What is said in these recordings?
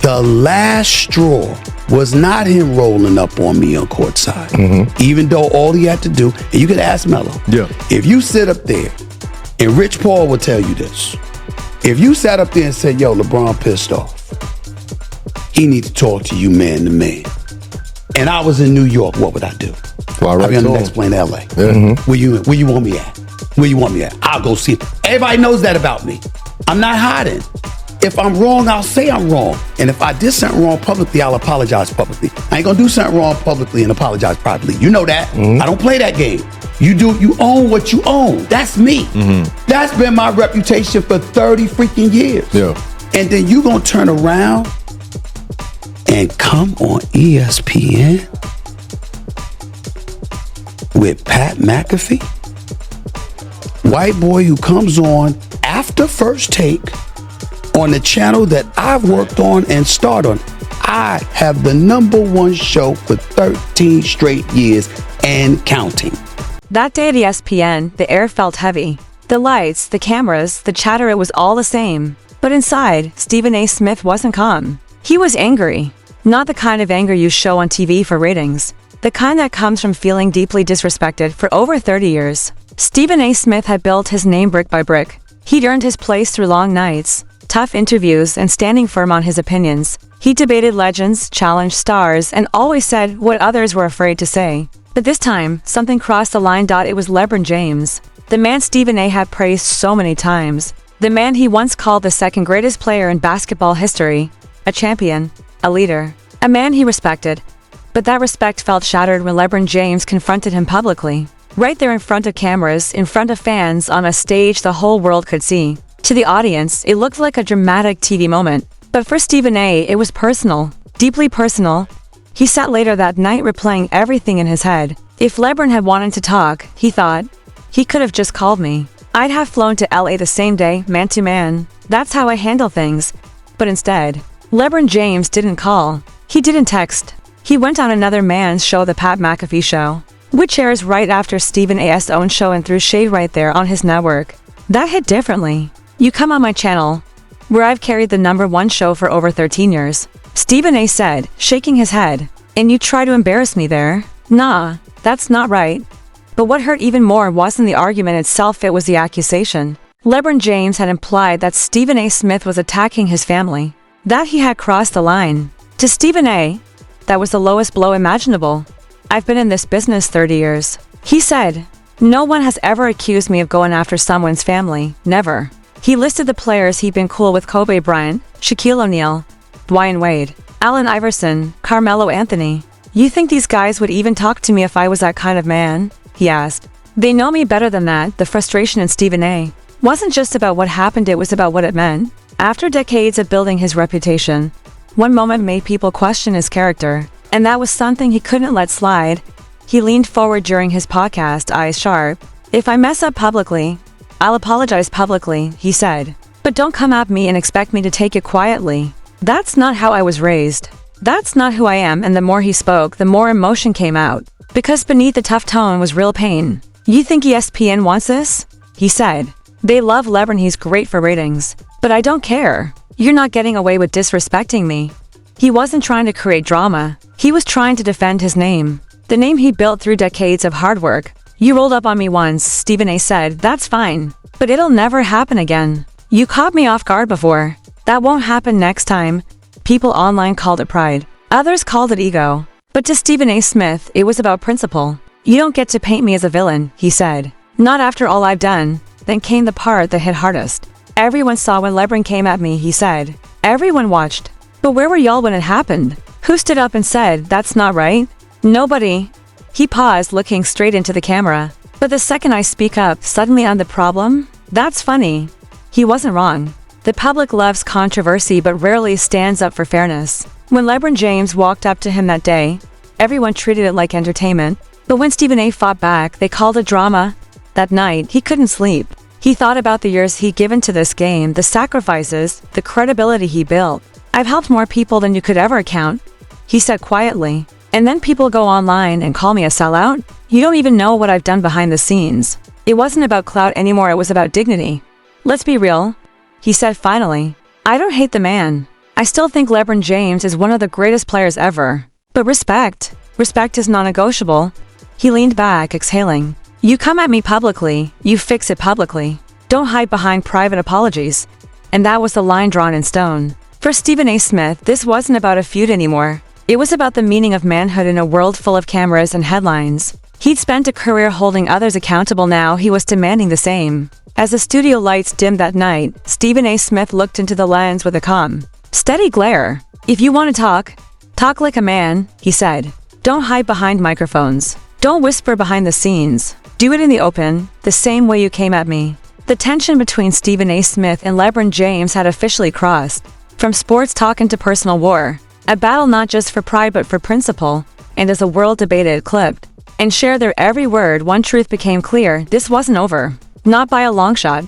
The last straw was not him rolling up on me on courtside. Even though all he had to do, and you could ask Melo, if you sit up there, and Rich Paul will tell you this, if you sat up there and said, yo, LeBron pissed off, he need to talk to you man to man. And I was in New York, what would I do? Well, I'd be on the next plane to LA. Where you want me at? Where you want me at? I'll go see it. Everybody knows that about me. I'm not hiding. If I'm wrong, I'll say I'm wrong. And if I did something wrong publicly, I'll apologize publicly. I ain't gonna do something wrong publicly and apologize privately. You know that. I don't play that game. You own what you own. That's me. That's been my reputation for 30 freaking years. And then you gonna turn around and come on ESPN with Pat McAfee, white boy who comes on after First Take on the channel that I've worked on and starred on. I have the #1 show for 13 straight years and counting. That day at ESPN, the air felt heavy. The lights, the cameras, the chatter, it was all the same. But inside, Stephen A. Smith wasn't calm. He was angry. Not the kind of anger you show on TV for ratings. The kind that comes from feeling deeply disrespected for over 30 years. Stephen A. Smith had built his name brick by brick. He'd earned his place through long nights, tough interviews, and standing firm on his opinions. He debated legends, challenged stars, and always said what others were afraid to say. But this time, something crossed the line. It was LeBron James. The man Stephen A. had praised so many times. The man he once called the second greatest player in basketball history. A champion. A leader. A man he respected. But that respect felt shattered when LeBron James confronted him publicly. Right there in front of cameras, in front of fans, on a stage the whole world could see. To the audience, it looked like a dramatic TV moment. But for Stephen A., it was personal. Deeply personal. He sat later that night replaying everything in his head. If LeBron had wanted to talk, he thought, he could have just called me. I'd have flown to LA the same day, man to man. That's how I handle things. But instead, LeBron James didn't call. He didn't text. He went on another man's show, The Pat McAfee Show, which airs right after Stephen A.'s own show, and threw shade right there on his network. That hit differently. You come on my channel, where I've carried the #1 show for over 13 years. Stephen A. said, shaking his head, and you try to embarrass me there? Nah, that's not right. But what hurt even more wasn't the argument itself, it was the accusation. LeBron James had implied that Stephen A. Smith was attacking his family. That he had crossed the line. To Stephen A., that was the lowest blow imaginable. I've been in this business 30 years. He said, no one has ever accused me of going after someone's family. Never. He listed the players he'd been cool with: Kobe Bryant, Shaquille O'Neal, Dwayne Wade, Allen Iverson, Carmelo Anthony. You think these guys would even talk to me if I was that kind of man? He asked. They know me better than that. The frustration in Stephen A. wasn't just about what happened, it was about what it meant. After decades of building his reputation, one moment made people question his character, and that was something he couldn't let slide. He leaned forward during his podcast, eyes sharp. If I mess up publicly, I'll apologize publicly, he said. But don't come at me and expect me to take it quietly. That's not how I was raised. That's not who I am. And the more he spoke, the more emotion came out. Because beneath the tough tone was real pain. You think ESPN wants this? He said. They love LeBron, he's great for ratings. But I don't care. You're not getting away with disrespecting me. He wasn't trying to create drama. He was trying to defend his name. The name he built through decades of hard work. You rolled up on me once, Stephen A. said. That's fine. But it'll never happen again. You caught me off guard before. That won't happen next time. People online called it pride. Others called it ego. But to Stephen A. Smith, it was about principle. You don't get to paint me as a villain, he said. Not after all I've done. Then came the part that hit hardest. Everyone saw when LeBron came at me, he said. Everyone watched. But where were y'all when it happened? Who stood up and said, that's not right? Nobody. He paused, looking straight into the camera. But the second I speak up, suddenly I'm the problem? That's funny. He wasn't wrong. The public loves controversy but rarely stands up for fairness. When LeBron James walked up to him that day, everyone treated it like entertainment. But when Stephen A. fought back, they called it drama. That night, he couldn't sleep. He thought about the years he'd given to this game, the sacrifices, the credibility he built. I've helped more people than you could ever count, he said quietly. And then people go online and call me a sellout? You don't even know what I've done behind the scenes. It wasn't about clout anymore, it was about dignity. Let's be real, he said finally. I don't hate the man. I still think LeBron James is one of the greatest players ever. But respect is non-negotiable. He leaned back, exhaling. You come at me publicly, you fix it publicly. Don't hide behind private apologies. And that was the line drawn in stone. For Stephen A. Smith, this wasn't about a feud anymore. It was about the meaning of manhood in a world full of cameras and headlines. He'd spent a career holding others accountable. Now he was demanding the same. As the studio lights dimmed that night, Stephen A. Smith looked into the lens with a calm, steady glare. If you want to talk like a man, he said. Don't hide behind microphones. Don't whisper behind the scenes. Do it in the open, the same way you came at me. The tension between Stephen A. Smith and LeBron James had officially crossed. From sports talk into personal war. A battle not just for pride but for principle. And as the world debated, clipped, and shared their every word, one truth became clear: this wasn't over. Not by a long shot.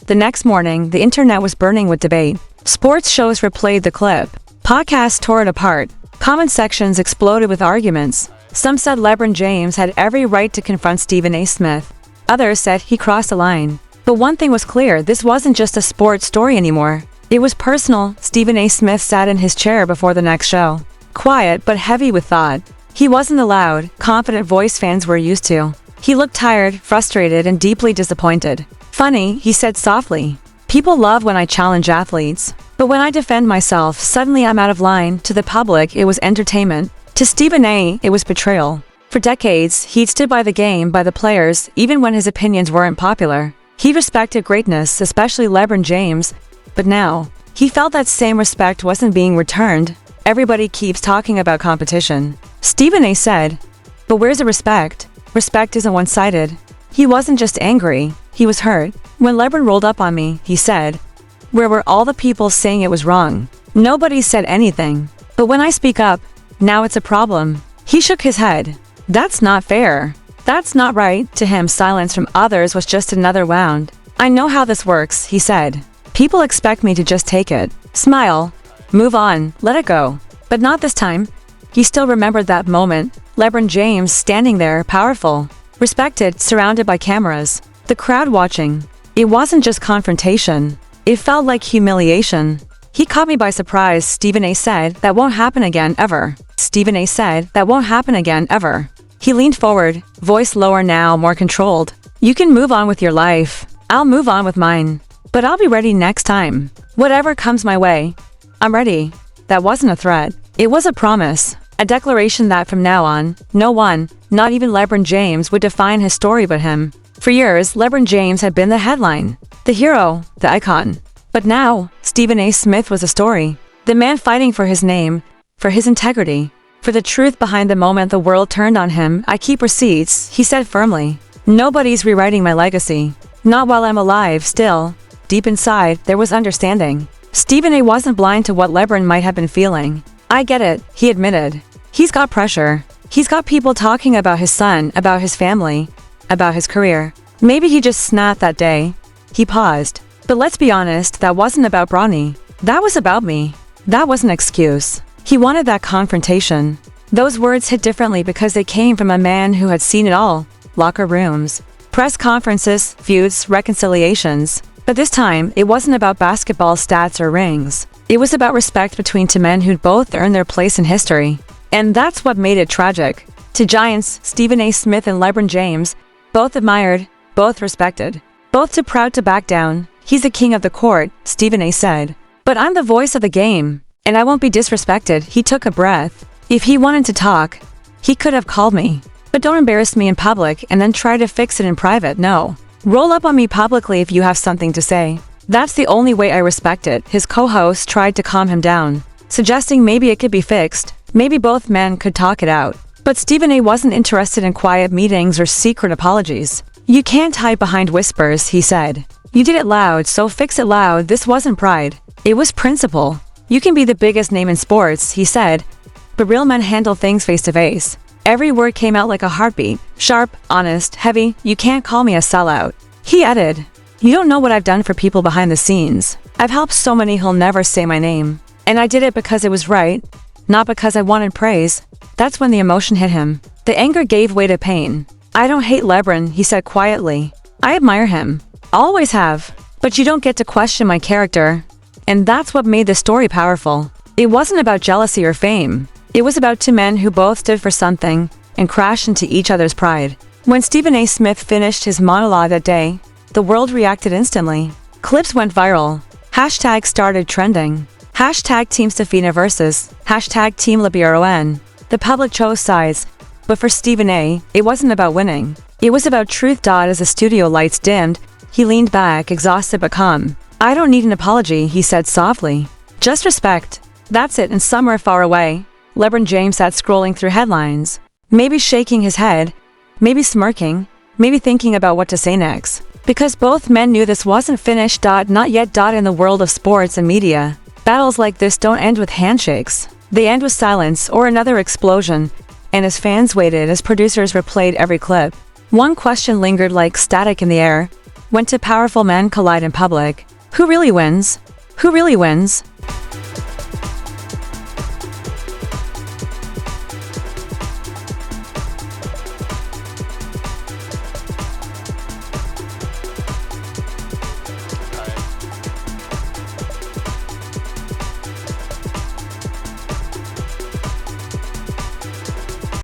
The next morning, the internet was burning with debate. Sports shows replayed the clip. Podcasts tore it apart. Comment sections exploded with arguments. Some said LeBron James had every right to confront Stephen A. Smith. Others said he crossed a line. But one thing was clear: this wasn't just a sports story anymore. It was personal. Stephen A. Smith sat in his chair before the next show. Quiet but heavy with thought. He wasn't the loud, confident voice fans were used to. He looked tired, frustrated, and deeply disappointed. Funny, he said softly. People love when I challenge athletes. But when I defend myself, suddenly I'm out of line. To the public, it was entertainment. To Stephen A., it was betrayal. For decades, he'd stood by the game, by the players, even when his opinions weren't popular. He respected greatness, especially LeBron James. But now, he felt that same respect wasn't being returned. Everybody keeps talking about competition. Stephen A. said, but where's the respect? Respect isn't one-sided. He wasn't just angry, he was hurt. When LeBron rolled up on me, he said, where were all the people saying it was wrong? Nobody said anything. But when I speak up, now it's a problem. He shook his head. That's not fair. That's not right. To him, silence from others was just another wound. I know how this works, he said. People expect me to just take it. Smile. Move on. Let it go. But not this time. He still remembered that moment. LeBron James standing there, powerful, respected, surrounded by cameras. The crowd watching. It wasn't just confrontation. It felt like humiliation. He caught me by surprise, Stephen A. said. That won't happen again, ever. Stephen A. said, that won't happen again, ever. He leaned forward, voice lower now, more controlled. You can move on with your life. I'll move on with mine. But I'll be ready next time. Whatever comes my way. I'm ready. That wasn't a threat. It was a promise. A declaration that from now on, no one, not even LeBron James, would define his story but him. For years, LeBron James had been the headline, the hero, the icon. But now, Stephen A. Smith was a story. The man fighting for his name, for his integrity, for the truth behind the moment the world turned on him. I keep receipts, he said firmly. Nobody's rewriting my legacy. Not while I'm alive. Still, deep inside, there was understanding. Stephen A. wasn't blind to what LeBron might have been feeling. I get it, he admitted. He's got pressure. He's got people talking about his son, about his family, about his career. Maybe he just snapped that day. He paused. But let's be honest, that wasn't about Bronny. That was about me. That was an excuse. He wanted that confrontation. Those words hit differently because they came from a man who had seen it all. Locker rooms, press conferences, feuds, reconciliations. But this time, it wasn't about basketball stats or rings. It was about respect between two men who'd both earned their place in history. And that's what made it tragic. To giants, Stephen A. Smith and LeBron James, both admired, both respected, both too proud to back down. He's the king of the court, Stephen A. said. But I'm the voice of the game, and I won't be disrespected. He took a breath. If he wanted to talk, he could have called me. But don't embarrass me in public and then try to fix it in private, no. Roll up on me publicly if you have something to say. That's the only way I respect it. His co-host tried to calm him down, suggesting maybe it could be fixed. Maybe both men could talk it out. But Stephen A. wasn't interested in quiet meetings or secret apologies. You can't hide behind whispers, he said. You did it loud, so fix it loud. This wasn't pride. It was principle. You can be the biggest name in sports, he said, but real men handle things face to face. Every word came out like a heartbeat. Sharp, honest, heavy. You can't call me a sellout. He added, you don't know what I've done for people behind the scenes. I've helped so many who'll never say my name. And I did it because it was right, not because I wanted praise. That's when the emotion hit him. The anger gave way to pain. I don't hate LeBron, he said quietly. I admire him. Always have. But you don't get to question my character. And that's what made the story powerful. It wasn't about jealousy or fame. It was about two men who both stood for something and crashed into each other's pride. When Stephen A. Smith finished his monologue that day, the world reacted instantly. Clips went viral. Hashtags started trending. Hashtag Team Stefina versus hashtag Team LeBron. The public chose sides, but for Stephen A., it wasn't about winning. It was about truth. As the studio lights dimmed, he leaned back, exhausted but calm. "I don't need an apology," he said softly. "Just respect. That's it." And somewhere far away, LeBron James sat scrolling through headlines, maybe shaking his head, maybe smirking, maybe thinking about what to say next. Because both men knew this wasn't finished. Not yet. In the world of sports and media, battles like this don't end with handshakes. They end with silence or another explosion. And as fans waited, as producers replayed every clip, one question lingered like static in the air. When two powerful men collide in public, who really wins? Who really wins?